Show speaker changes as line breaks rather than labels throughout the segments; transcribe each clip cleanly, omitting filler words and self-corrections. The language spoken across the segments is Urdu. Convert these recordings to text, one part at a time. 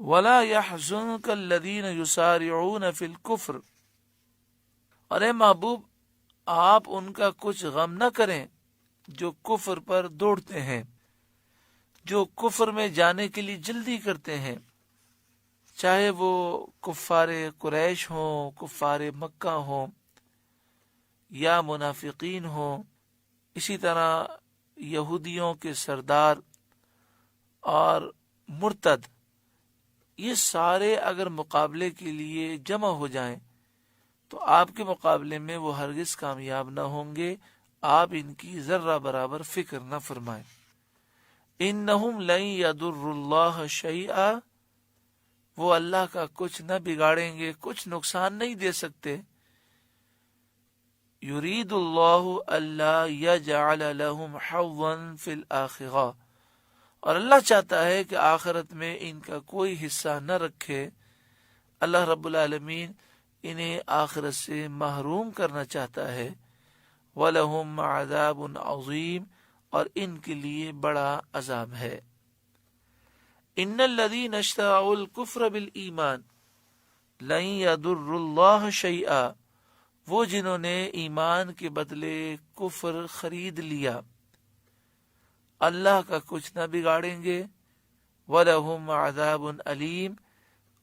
وَلَا يَحْزُنْكَ الَّذِينَ يُسَارِعُونَ فِي الْكُفْرِ، اور اے محبوب آپ ان کا کچھ غم نہ کریں جو کفر پر دوڑتے ہیں، جو کفر میں جانے کے لیے جلدی کرتے ہیں، چاہے وہ کفار قریش ہوں، کفار مکہ ہوں یا منافقین ہوں، اسی طرح یہودیوں کے سردار اور مرتد، یہ سارے اگر مقابلے کے لیے جمع ہو جائیں تو آپ کے مقابلے میں وہ ہرگز کامیاب نہ ہوں گے، آپ ان کی ذرہ برابر فکر نہ فرمائیں۔ انہم لن یضروا اللہ شیئا، وہ اللہ کا کچھ نہ بگاڑیں گے، کچھ نقصان نہیں دے سکتے۔ یرید اللہ الا یجعل لہم حظا فی الآخرہ، اور اللہ چاہتا ہے کہ آخرت میں ان کا کوئی حصہ نہ رکھے، اللہ رب العالمین انہیں آخرت سے محروم کرنا چاہتا ہے۔ وَلَهُمْ عَذَابٌ عَظِيمٌ، اور ان کے لیے بڑا عذاب ہے۔ ان الذین اشتروا الکفر بالایمان لن یضروا اللہ شیئا، وہ جنہوں نے ایمان کے بدلے کفر خرید لیا اللہ کا کچھ نہ بگاڑیں گے۔ وَلَهُمْ عَذَابٌ أَلِيمٌ،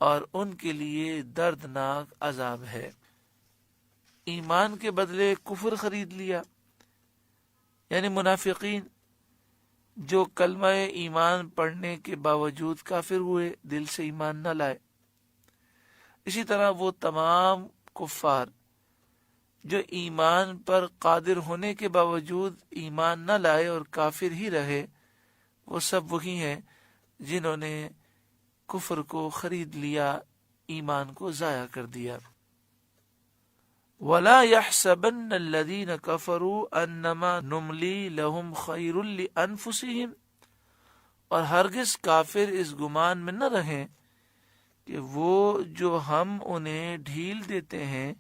اور ان کے لیے دردناک عذاب ہے۔ ایمان کے بدلے کفر خرید لیا، یعنی منافقین جو کلمہ ایمان پڑھنے کے باوجود کافر ہوئے، دل سے ایمان نہ لائے۔ اسی طرح وہ تمام کفار جو ایمان پر قادر ہونے کے باوجود ایمان نہ لائے اور کافر ہی رہے، وہ سب وہی ہیں جنہوں نے کفر کو خرید لیا، ایمان کو ضائع کر دیا۔ وَلَا يَحْسَبَنَّ الَّذِينَ كَفَرُوا أَنَّمَا نُمْلِي لَهُمْ خَيْرٌ لِأَنفُسِهِمْ، اور ہرگز کافر اس گمان میں نہ رہیں کہ وہ جو ہم انہیں ڈھیل دیتے ہیں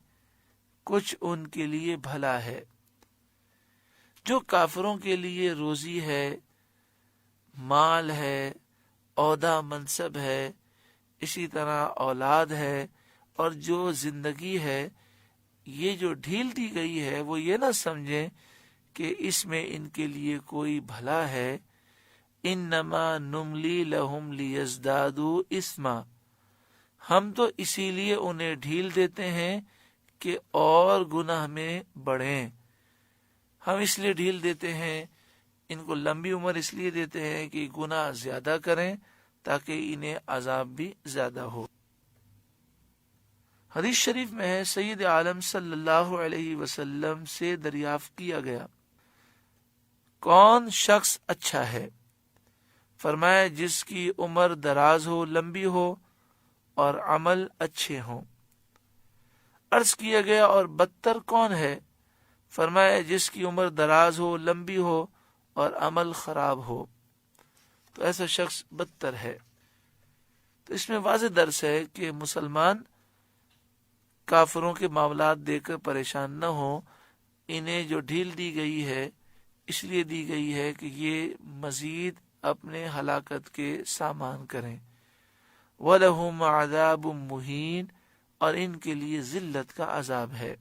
کچھ ان کے لیے بھلا ہے۔ جو کافروں کے لیے روزی ہے، مال ہے، عہدہ منصب ہے، اسی طرح اولاد ہے اور جو زندگی ہے، یہ جو ڈھیل دی گئی ہے وہ یہ نہ سمجھیں کہ اس میں ان کے لیے کوئی بھلا ہے۔ انما نملی لہم لیزدادوا اثما، ہم تو اسی لیے انہیں ڈھیل دیتے ہیں کہ اور گناہ میں بڑھیں۔ ہم اس لیے ڈھیل دیتے ہیں، ان کو لمبی عمر اس لیے دیتے ہیں کہ گناہ زیادہ کریں تاکہ انہیں عذاب بھی زیادہ ہو۔ حدیث شریف میں ہے، سید عالم صلی اللہ علیہ وسلم سے دریافت کیا گیا، کون شخص اچھا ہے؟ فرمایا جس کی عمر دراز ہو، لمبی ہو اور عمل اچھے ہوں۔ عرض کیا گیا اور بدتر کون ہے؟ فرمایا جس کی عمر دراز ہو، لمبی ہو اور عمل خراب ہو، تو ایسا شخص بدتر ہے۔ تو اس میں واضح درس ہے کہ مسلمان کافروں کے معاملات دیکھ کر پریشان نہ ہوں، انہیں جو ڈھیل دی گئی ہے اس لیے دی گئی ہے کہ یہ مزید اپنے ہلاکت کے سامان کریں۔ وَلَهُمْ عَذَابٌ مُهِينٌ، اور ان کے لیے ذلت کا عذاب ہے۔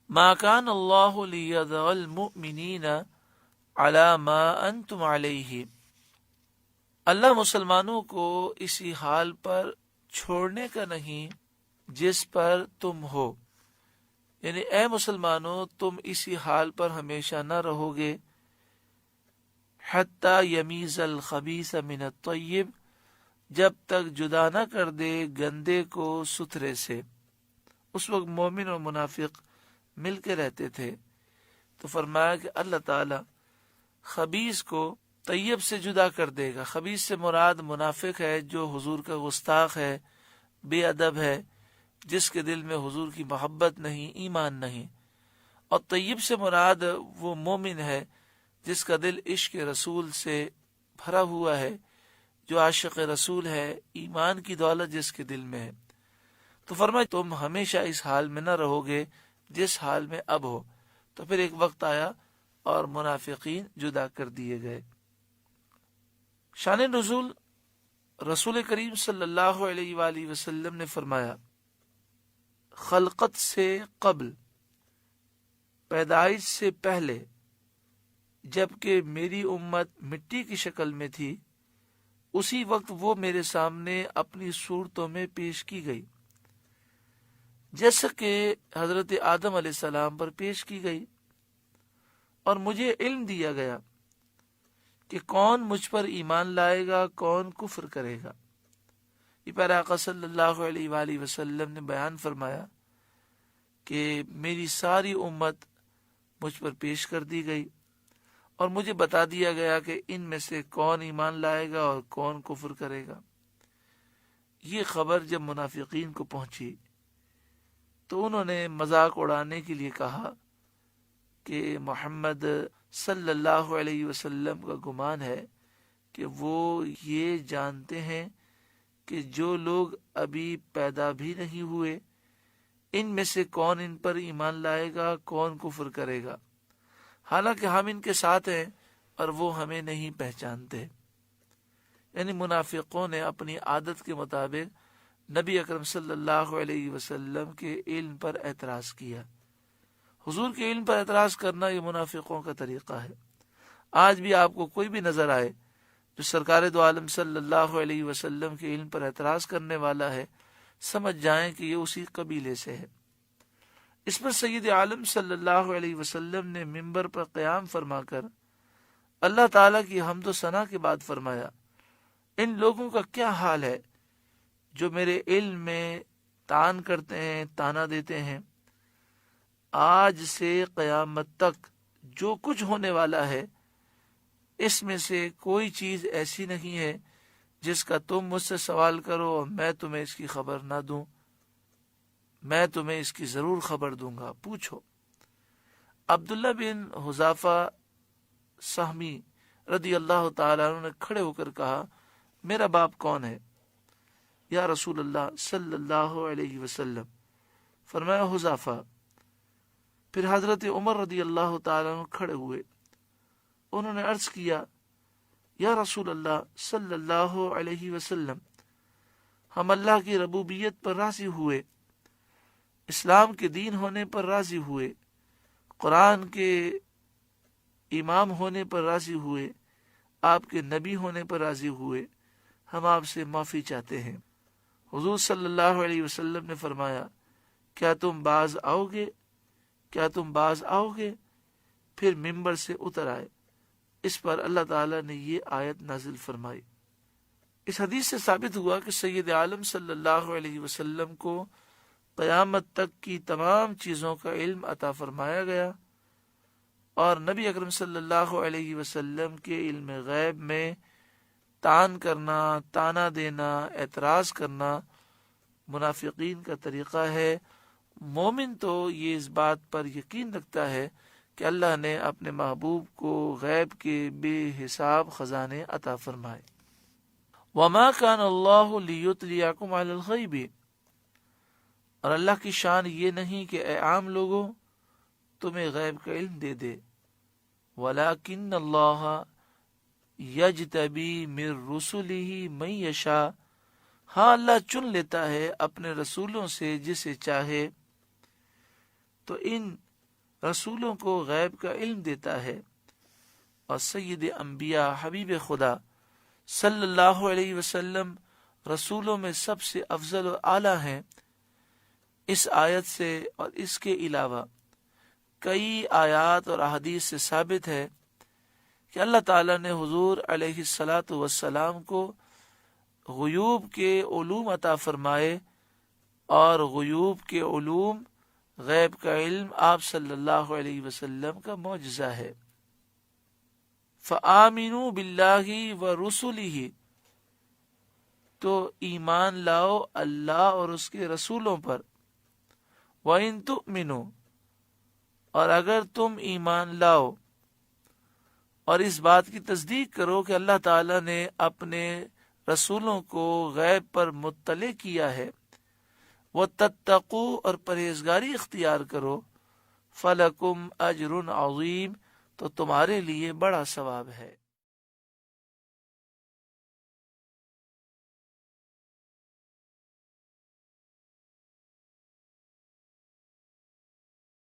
مَا كَانَ اللَّهُ لِيَذَرَ الْمُؤْمِنِينَ عَلَى مَا أَنْتُمْ عَلَيْهِ، اللہ مسلمانوں کو اسی حال پر چھوڑنے کا نہیں جس پر تم ہو، یعنی اے مسلمانوں تم اسی حال پر ہمیشہ نہ رہو گے، حَتَّى يَمِيزَ الْخَبِيثَ مِنَ الطَّيِّبِ، جب تک جدا نہ کر دے گندے کو ستھرے سے۔ اس وقت مومن اور منافق مل کے رہتے تھے، تو فرمایا کہ اللہ تعالی خبیث کو طیب سے جدا کر دے گا۔ خبیث سے مراد منافق ہے جو حضور کا گستاخ ہے، بے ادب ہے، جس کے دل میں حضور کی محبت نہیں، ایمان نہیں۔ اور طیب سے مراد وہ مومن ہے جس کا دل عشق رسول سے بھرا ہوا ہے، جو عاشق رسول ہے، ایمان کی دولت جس کے دل میں ہے۔ تو فرمایا تم ہمیشہ اس حال میں نہ رہو گے جس حال میں اب ہو۔ تو پھر ایک وقت آیا اور منافقین جدا کر دیے گئے۔ شان نزول رسول کریم صلی اللہ علیہ وآلہ وسلم نے فرمایا، خلقت سے قبل، پیدائش سے پہلے، جبکہ میری امت مٹی کی شکل میں تھی، اسی وقت وہ میرے سامنے اپنی صورتوں میں پیش کی گئی، جیسا کہ حضرت آدم علیہ السلام پر پیش کی گئی، اور مجھے علم دیا گیا کہ کون مجھ پر ایمان لائے گا، کون کفر کرے گا۔ یہ پیارا آقا صلی اللہ علیہ وآلہ وسلم نے بیان فرمایا کہ میری ساری امت مجھ پر پیش کر دی گئی، اور مجھے بتا دیا گیا کہ ان میں سے کون ایمان لائے گا اور کون کفر کرے گا۔ یہ خبر جب منافقین کو پہنچی تو انہوں نے مذاق اڑانے کے لیے کہا کہ محمد صلی اللہ علیہ وسلم کا گمان ہے کہ وہ یہ جانتے ہیں کہ جو لوگ ابھی پیدا بھی نہیں ہوئے، ان میں سے کون ان پر ایمان لائے گا، کون کفر کرے گا، حالانکہ ہم ان کے ساتھ ہیں اور وہ ہمیں نہیں پہچانتے۔ یعنی منافقوں نے اپنی عادت کے مطابق نبی اکرم صلی اللہ علیہ وسلم کے علم پر اعتراض کیا۔ حضور کے علم پر اعتراض کرنا یہ منافقوں کا طریقہ ہے۔ آج بھی آپ کو کوئی بھی نظر آئے جو سرکار دو عالم صلی اللہ علیہ وسلم کے علم پر اعتراض کرنے والا ہے، سمجھ جائیں کہ یہ اسی قبیلے سے ہے۔ اس پر سید عالم صلی اللہ علیہ وسلم نے منبر پر قیام فرما کر اللہ تعالیٰ کی حمد و ثنا کے بعد فرمایا، ان لوگوں کا کیا حال ہے جو میرے علم میں طعن کرتے ہیں، تانا دیتے ہیں۔ آج سے قیامت تک جو کچھ ہونے والا ہے، اس میں سے کوئی چیز ایسی نہیں ہے جس کا تم مجھ سے سوال کرو اور میں تمہیں اس کی خبر نہ دوں۔ میں تمہیں اس کی ضرور خبر دوں گا، پوچھو۔ عبداللہ بن حذافہ سہمی رضی اللہ تعالیٰ عنہ نے کھڑے ہو کر کہا، میرا باپ کون ہے یا رسول اللہ صلی اللہ علیہ وسلم؟ فرمایا حذافہ۔ پھر حضرت عمر رضی اللہ تعالیٰ عنہ کھڑے ہوئے، انہوں نے عرض کیا، یا رسول اللہ صلی اللہ علیہ وسلم، ہم اللہ کی ربوبیت پر راضی ہوئے، اسلام کے دین ہونے پر راضی ہوئے، قرآن کے امام ہونے پر راضی ہوئے، آپ کے نبی ہونے پر راضی ہوئے، ہم آپ سے معافی چاہتے ہیں۔ حضور صلی اللہ علیہ وسلم نے فرمایا، کیا تم باز آؤ گے؟ کیا تم باز آؤ گے؟ پھر ممبر سے اتر آئے۔ اس پر اللہ تعالیٰ نے یہ آیت نازل فرمائی۔ اس حدیث سے ثابت ہوا کہ سید عالم صلی اللہ علیہ وسلم کو قیامت تک کی تمام چیزوں کا علم عطا فرمایا گیا، اور نبی اکرم صلی اللہ علیہ وسلم کے علم غیب میں طعن کرنا، تانا دینا، اعتراض کرنا منافقین کا طریقہ ہے۔ مومن تو یہ اس بات پر یقین رکھتا ہے کہ اللہ نے اپنے محبوب کو غیب کے بے حساب خزانے عطا فرمائے۔ وَمَا كَانَ اللَّهُ لِيُطْلِعَكُمْ عَلَى الْغَيْبِ، اور اللہ کی شان یہ نہیں کہ اے عام لوگوں تمہیں غیب کا علم دے دے، وَلَكِنَّ اللَّهَ يَجْتَبِي مِن رُّسُلِهِ مَن يَشَاءُ، ہاں اللہ چن لیتا ہے اپنے رسولوں سے جسے چاہے، تو ان رسولوں کو غیب کا علم دیتا ہے۔ اور سید انبیاء حبیب خدا صلی اللہ علیہ وسلم رسولوں میں سب سے افضل و اعلیٰ ہیں۔ اس آیت سے اور اس کے علاوہ کئی آیات اور احادیث سے ثابت ہے کہ اللہ تعالیٰ نے حضور علیہ الصلاۃ والسلام کو غیوب کے علوم عطا فرمائے، اور غیوب کے علوم، غیب کا علم آپ صلی اللہ علیہ وسلم کا معجزہ ہے۔ فآمنوا باللہ ورسلہ، تو ایمان لاؤ اللہ اور اس کے رسولوں پر۔ وَإِن تُؤْمِنُوا، اور اگر تم ایمان لاؤ اور اس بات کی تصدیق کرو کہ اللہ تعالیٰ نے اپنے رسولوں کو غیب پر مطلع کیا ہے، وَتَتَّقُوا، اور پرہیزگاری اختیار کرو، فَلَكُمْ أَجْرٌ عَظِيمٌ، تو تمہارے لیے بڑا ثواب ہے۔